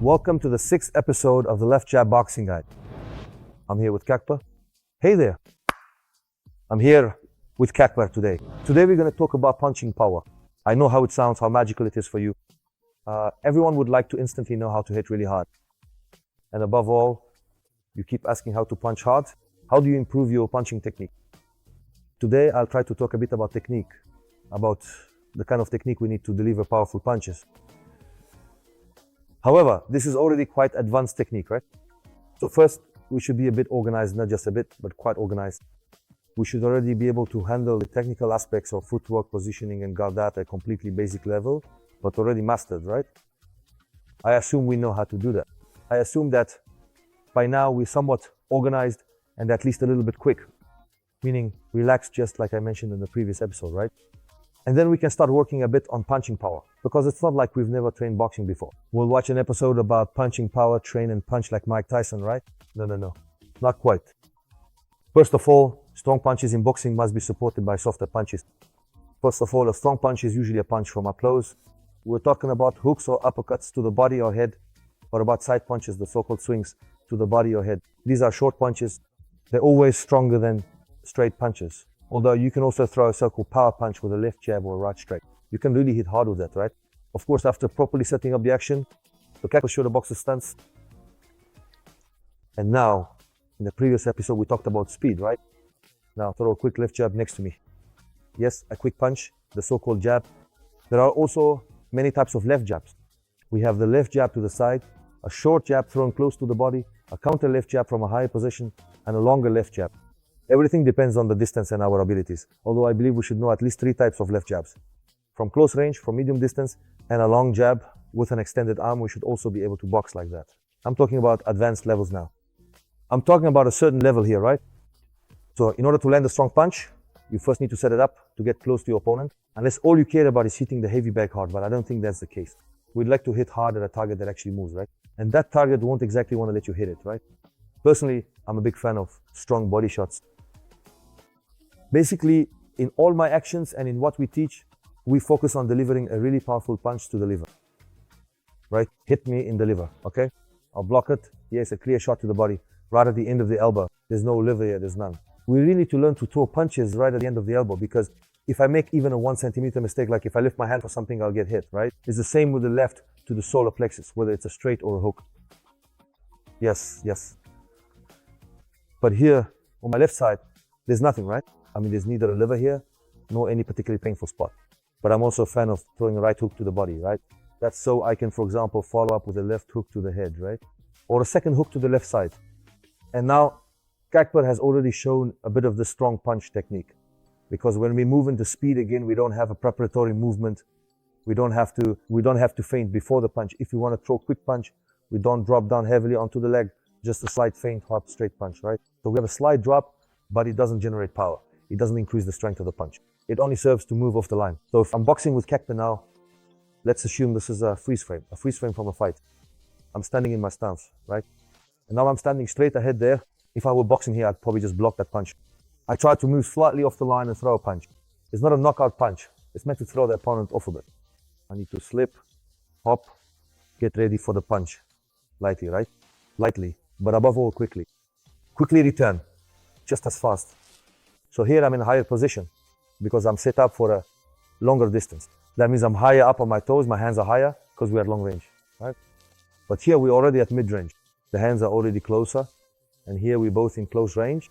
Welcome to the 6th episode of the Left Jab Boxing Guide. I'm here with Kakpa. Hey there. I'm here with Kakpa today. Today we're going to talk about punching power. I know how it sounds, how magical it is for you. Everyone would like to instantly know how to hit really hard. And above all, you keep asking how to punch hard. How do you improve your punching technique? Today I'll try to talk a bit about technique, about the kind of technique we need to deliver powerful punches. However, this is already quite advanced technique, right? So first, we should be a bit organized, not just a bit, but quite organized. We should already be able to handle the technical aspects of footwork, positioning, and guard at a completely basic level, but already mastered, right? I assume we know how to do that. I assume that by now we're somewhat organized and at least a little bit quick, meaning relaxed, just like I mentioned in the previous episode, right? And then we can start working a bit on punching power, because it's not like we've never trained boxing before. We'll watch an episode about punching power, train and punch like Mike Tyson, right? No, not quite. First of all, strong punches in boxing must be supported by softer punches. First of all, a strong punch is usually a punch from up close. We're talking about hooks or uppercuts to the body or head, or about side punches, the so-called swings to the body or head. These are short punches. They're always stronger than straight punches. Although you can also throw a so-called power punch with a left jab or a right strike. You can really hit hard with that, right? Of course, after properly setting up the action, the Kakpa show the boxer's stance. And now, in the previous episode, we talked about speed, right? Now, throw a quick left jab next to me. Yes, a quick punch, the so-called jab. There are also many types of left jabs. We have the left jab to the side, a short jab thrown close to the body, a counter left jab from a higher position, and a longer left jab. Everything depends on the distance and our abilities, although I believe we should know at least 3 types of left jabs. From close range, from medium distance, and a long jab with an extended arm, we should also be able to box like that. I'm talking about advanced levels now. I'm talking about a certain level here, right? So in order to land a strong punch, you first need to set it up to get close to your opponent, unless all you care about is hitting the heavy bag hard, but I don't think that's the case. We'd like to hit hard at a target that actually moves, right? And that target won't exactly want to let you hit it, right? Personally, I'm a big fan of strong body shots. Basically, in all my actions and in what we teach, we focus on delivering a really powerful punch to the liver, right? Hit me in the liver, okay? I'll block it. Yes, a clear shot to the body, right at the end of the elbow. There's no liver here, there's none. We really need to learn to throw punches right at the end of the elbow, because if I make even a 1 centimeter mistake, like if I lift my hand for something, I'll get hit, right? It's the same with the left to the solar plexus, whether it's a straight or a hook. Yes. But here, on my left side, there's nothing, right? I mean, there's neither a liver here, nor any particularly painful spot. But I'm also a fan of throwing a right hook to the body, right? That's so I can, for example, follow up with a left hook to the head, right? Or a second hook to the left side. And now, Kakpa has already shown a bit of the strong punch technique. Because when we move into speed again, we don't have a preparatory movement. We don't have to feint before the punch. If we want to throw a quick punch, we don't drop down heavily onto the leg, just a slight feint, hop, straight punch, right? So we have a slight drop, but it doesn't generate power. It doesn't increase the strength of the punch. It only serves to move off the line. So if I'm boxing with Kakpa now, let's assume this is a freeze frame from a fight. I'm standing in my stance, right? And now I'm standing straight ahead there. If I were boxing here, I'd probably just block that punch. I try to move slightly off the line and throw a punch. It's not a knockout punch. It's meant to throw the opponent off a bit. I need to slip, hop, get ready for the punch. Lightly, right? Lightly, but above all, quickly. Quickly return, just as fast. So here I'm in a higher position because I'm set up for a longer distance. That means I'm higher up on my toes, my hands are higher because we're at long range, right? But here we're already at mid-range. The hands are already closer, and here we're both in close range.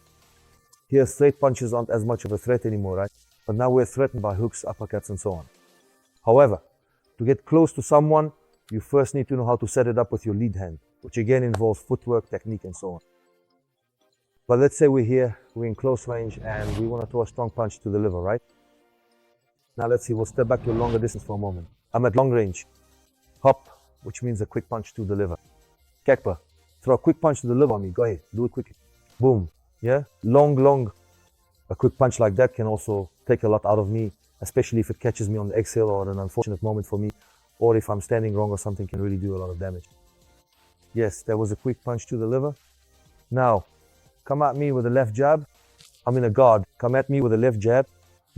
Here straight punches aren't as much of a threat anymore, right? But now we're threatened by hooks, uppercuts, and so on. However, to get close to someone, you first need to know how to set it up with your lead hand, which again involves footwork, technique, and so on. But let's say we're here, we're in close range, and we want to throw a strong punch to the liver, right? Now let's see, we'll step back to a longer distance for a moment. I'm at long range. Hop, which means a quick punch to the liver. Kakpa, throw a quick punch to the liver on me. Go ahead, do it quickly. Boom, yeah? Long. A quick punch like that can also take a lot out of me, especially if it catches me on the exhale or an unfortunate moment for me, or if I'm standing wrong or something, can really do a lot of damage. Yes, there was a quick punch to the liver. Now, come at me with a left jab. I'm in a guard. Come at me with a left jab.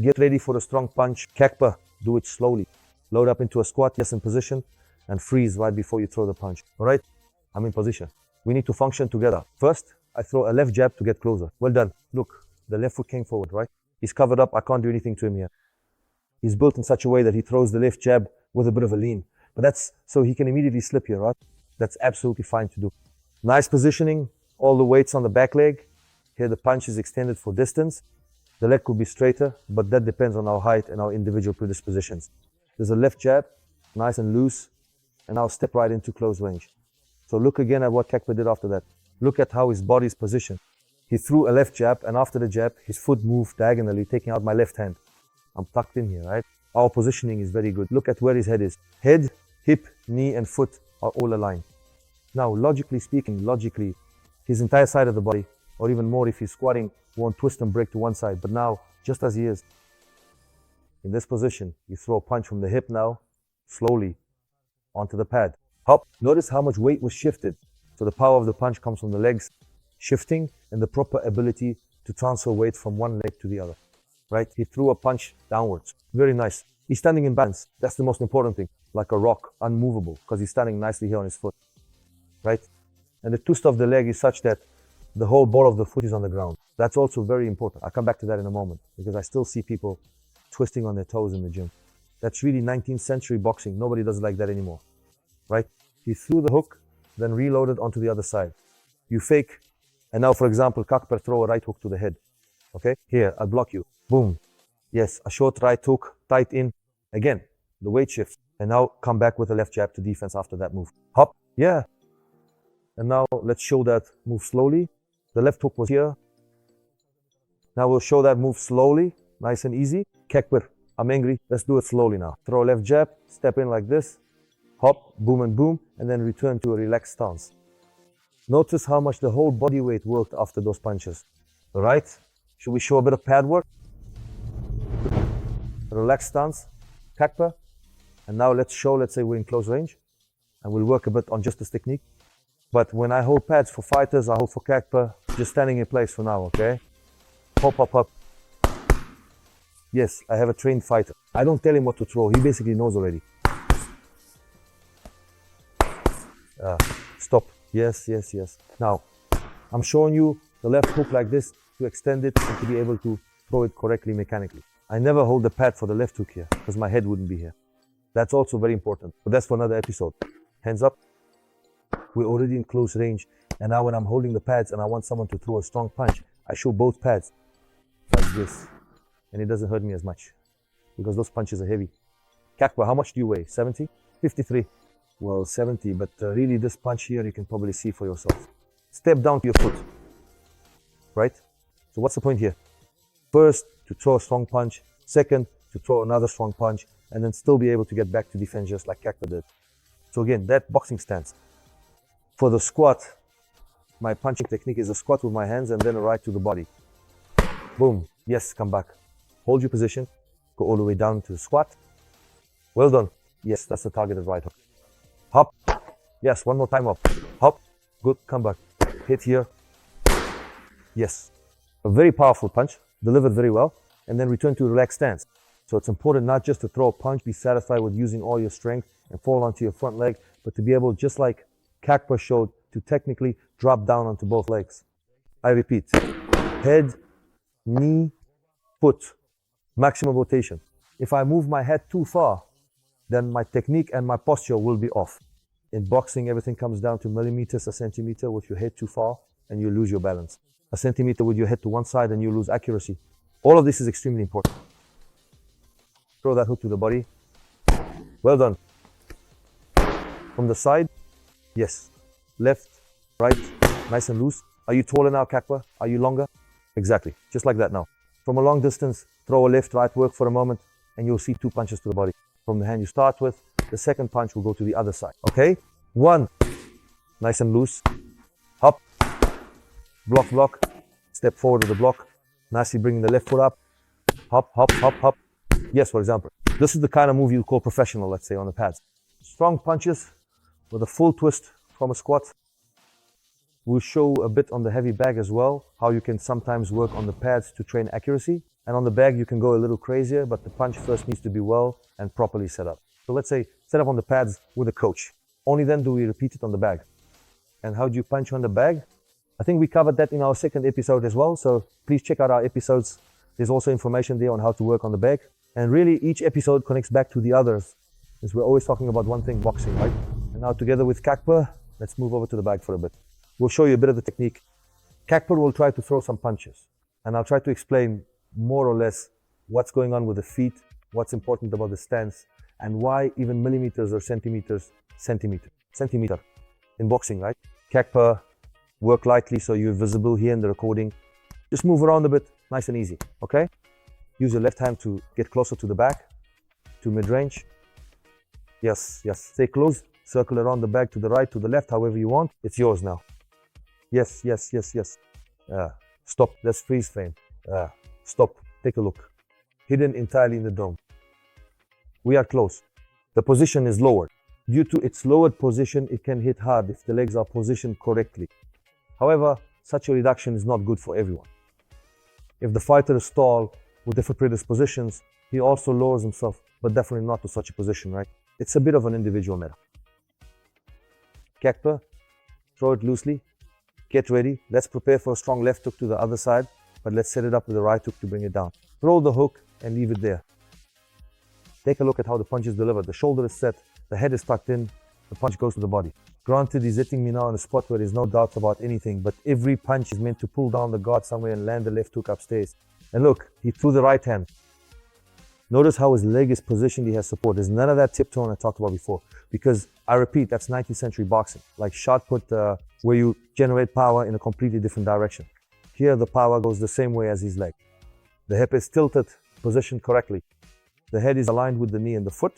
Get ready for a strong punch. Kakpa, do it slowly. Load up into a squat, yes, in position. and freeze right before you throw the punch. All right, I'm in position. We need to function together. First, I throw a left jab to get closer. Well done. Look, the left foot came forward, right? He's covered up. I can't do anything to him here. He's built in such a way that he throws the left jab with a bit of a lean. But that's so he can immediately slip here, right? That's absolutely fine to do. Nice positioning. All the weight's on the back leg. Here the punch is extended for distance. The leg could be straighter, but that depends on our height and our individual predispositions. There's a left jab, nice and loose, and I'll step right into close range. So look again at what Kakpa did after that. Look at how his body's positioned. He threw a left jab, and after the jab, his foot moved diagonally, taking out my left hand. I'm tucked in here, right? Our positioning is very good. Look at where his head is. Head, hip, knee, and foot are all aligned. Now, logically speaking, his entire side of the body, or even more if he's squatting, won't twist and break to one side. But now, just as he is, in this position, you throw a punch from the hip now, slowly, onto the pad. Hop. Notice how much weight was shifted. So the power of the punch comes from the legs shifting and the proper ability to transfer weight from one leg to the other. Right? He threw a punch downwards. Very nice. He's standing in balance. That's the most important thing. Like a rock, unmovable, because he's standing nicely here on his foot. Right? And the twist of the leg is such that the whole ball of the foot is on the ground. That's also very important. I'll come back to that in a moment, because I still see people twisting on their toes in the gym. That's really 19th century boxing. Nobody does it like that anymore. Right? He threw the hook, then reloaded onto the other side. You fake, and now, for example, Kakpa throw a right hook to the head. Okay? Here, I'll block you. Boom. Yes, a short right hook, tight in. Again, the weight shifts. And now come back with a left jab to defense after that move. Hop. Yeah. And now let's show that move slowly. The left hook was here. Now we'll show that move slowly, nice and easy. Kakpa, I'm angry. Let's do it slowly now. Throw a left jab, step in like this. Hop, boom and boom, and then return to a relaxed stance. Notice how much the whole body weight worked after those punches. All right? Should we show a bit of pad work? Relaxed stance, Kakpa. And now let's say we're in close range. And we'll work a bit on just this technique. But when I hold pads for fighters, I hold for Kakpa, just standing in place for now, okay? Hop, hop, hop. Yes, I have a trained fighter. I don't tell him what to throw. He basically knows already. Stop. Yes, yes, yes. Now, I'm showing you the left hook like this to extend it and to be able to throw it correctly mechanically. I never hold the pad for the left hook here because my head wouldn't be here. That's also very important, but that's for another episode. Hands up. We're already in close range, and now when I'm holding the pads and I want someone to throw a strong punch, I show both pads like this, and it doesn't hurt me as much because those punches are heavy. Kakpa, how much do you weigh? 70? 53. Well, 70, but really this punch here you can probably see for yourself. Step down to your foot, right? So what's the point here? First, to throw a strong punch. Second, to throw another strong punch, and then still be able to get back to defense just like Kakpa did. So again, that boxing stance. For the squat, my punching technique is a squat with my hands and then a right to the body. Boom. Yes, come back. Hold your position. Go all the way down to the squat. Well done. Yes, that's the targeted right hook. Hop. Yes, one more time up. Hop. Good. Come back. Hit here. Yes. A very powerful punch. Delivered very well. And then return to a relaxed stance. So it's important not just to throw a punch, be satisfied with using all your strength and fall onto your front leg, but to be able, just like Kakpa showed, to technically drop down onto both legs. I repeat. Head, knee, foot. Maximum rotation. If I move my head too far, then my technique and my posture will be off. In boxing, everything comes down to millimeters, a centimeter with your head too far, and you lose your balance. A centimeter with your head to one side, and you lose accuracy. All of this is extremely important. Throw that hook to the body. Well done. From the side, yes. Left, right, nice and loose. Are you taller now, Kakpa? Are you longer? Exactly, just like that now. From a long distance, throw a left, right work for a moment, and you'll see two punches to the body. From the hand you start with, the second punch will go to the other side. Okay? 1. Nice and loose. Hop. Block, block. Step forward with the block. Nicely bringing the left foot up. Hop, hop, hop, hop. Yes, for example. This is the kind of move you call professional, let's say, on the pads. Strong punches with a full twist from a squat. We'll show a bit on the heavy bag as well, how you can sometimes work on the pads to train accuracy. And on the bag, you can go a little crazier, but the punch first needs to be well and properly set up. So let's say set up on the pads with a coach. Only then do we repeat it on the bag. And how do you punch on the bag? I think we covered that in our second episode as well. So please check out our episodes. There's also information there on how to work on the bag. And really each episode connects back to the others, because we're always talking about one thing, boxing, right? And now together with Kakper, let's move over to the bag for a bit. We'll show you a bit of the technique. Kakper will try to throw some punches, and I'll try to explain more or less what's going on with the feet, what's important about the stance, and why even millimeters or centimeter in boxing, right? Kakper, work lightly so you're visible here in the recording. Just move around a bit, nice and easy, okay? Use your left hand to get closer to the back, to mid-range. Yes, stay close. Circle around the bag to the right, to the left, however you want. It's yours now. Yes. Stop, let's freeze frame. Stop, take a look. Hidden entirely in the dome. We are close. The position is lowered. Due to its lowered position, it can hit hard if the legs are positioned correctly. However, such a reduction is not good for everyone. If the fighter is tall, with different predispositions, he also lowers himself, but definitely not to such a position, right? It's a bit of an individual matter. Kakper, throw it loosely. Get ready. Let's prepare for a strong left hook to the other side, but let's set it up with the right hook to bring it down. Throw the hook and leave it there. Take a look at how the punch is delivered. The shoulder is set, the head is tucked in, the punch goes to the body. Granted, he's hitting me now in a spot where there's no doubt about anything, but every punch is meant to pull down the guard somewhere and land the left hook upstairs. And look, he threw the right hand. Notice how his leg is positioned, he has support. There's none of that tiptoeing I talked about before. Because, I repeat, that's 19th century boxing. Like shot put, where you generate power in a completely different direction. Here, the power goes the same way as his leg. The hip is tilted, positioned correctly. The head is aligned with the knee and the foot.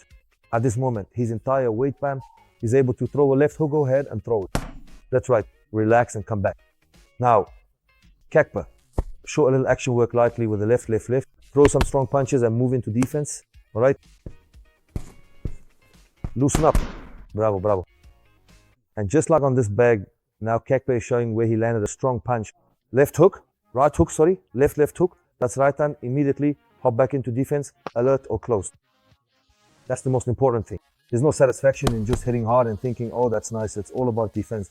At this moment, his entire weight band is able to throw a left hook, go ahead and throw it. That's right, relax and come back. Now, Kakper. Show a little action work lightly with the left. Throw some strong punches and move into defense. All right? Loosen up. Bravo. And just like on this bag, now Kakper is showing where he landed a strong punch. Left hook, right hook, sorry. Left hook. That's right hand. Immediately hop back into defense, alert or closed. That's the most important thing. There's no satisfaction in just hitting hard and thinking, oh, that's nice. It's all about defense.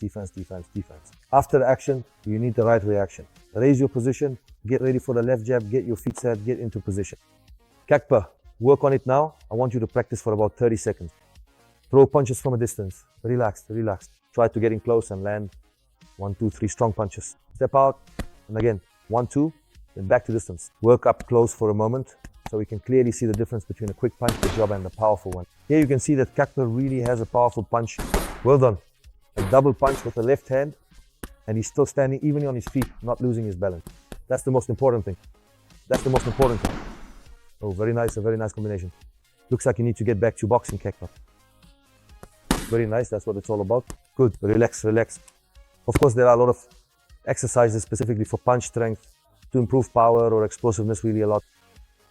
After the action, you need the right reaction. Raise your position, get ready for the left jab, get your feet set, get into position. Kakper, work on it now. I want you to practice for about 30 seconds. Throw punches from a distance. Relax. Try to get in close and land 1, 2, 3 strong punches. Step out, and again, 1, 2, then back to distance. Work up close for a moment, so we can clearly see the difference between a quick punch to job and a powerful one. Here you can see that Kakper really has a powerful punch. Well done. A double punch with the left hand, and he's still standing evenly on his feet, not losing his balance. That's the most important thing. Oh, very nice, a very nice combination. Looks like you need to get back to boxing, Kakper. Very nice, that's what it's all about. Good, relax. Of course, there are a lot of exercises specifically for punch strength to improve power or explosiveness really a lot.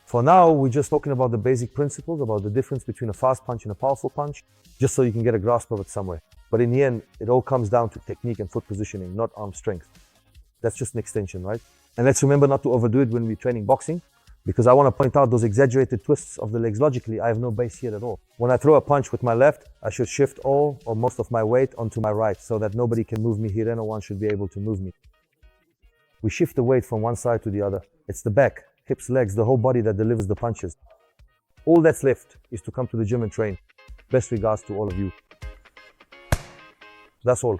For now, we're just talking about the basic principles, about the difference between a fast punch and a powerful punch, just so you can get a grasp of it somewhere. But in the end, it all comes down to technique and foot positioning, not arm strength. That's just an extension, right? And let's remember not to overdo it when we're training boxing, because I want to point out those exaggerated twists of the legs. Logically, I have no base here at all. When I throw a punch with my left, I should shift all or most of my weight onto my right so that nobody can move me here and no one should be able to move me. We shift the weight from one side to the other. It's the back, hips, legs, the whole body that delivers the punches. All that's left is to come to the gym and train. Best regards to all of you. That's all.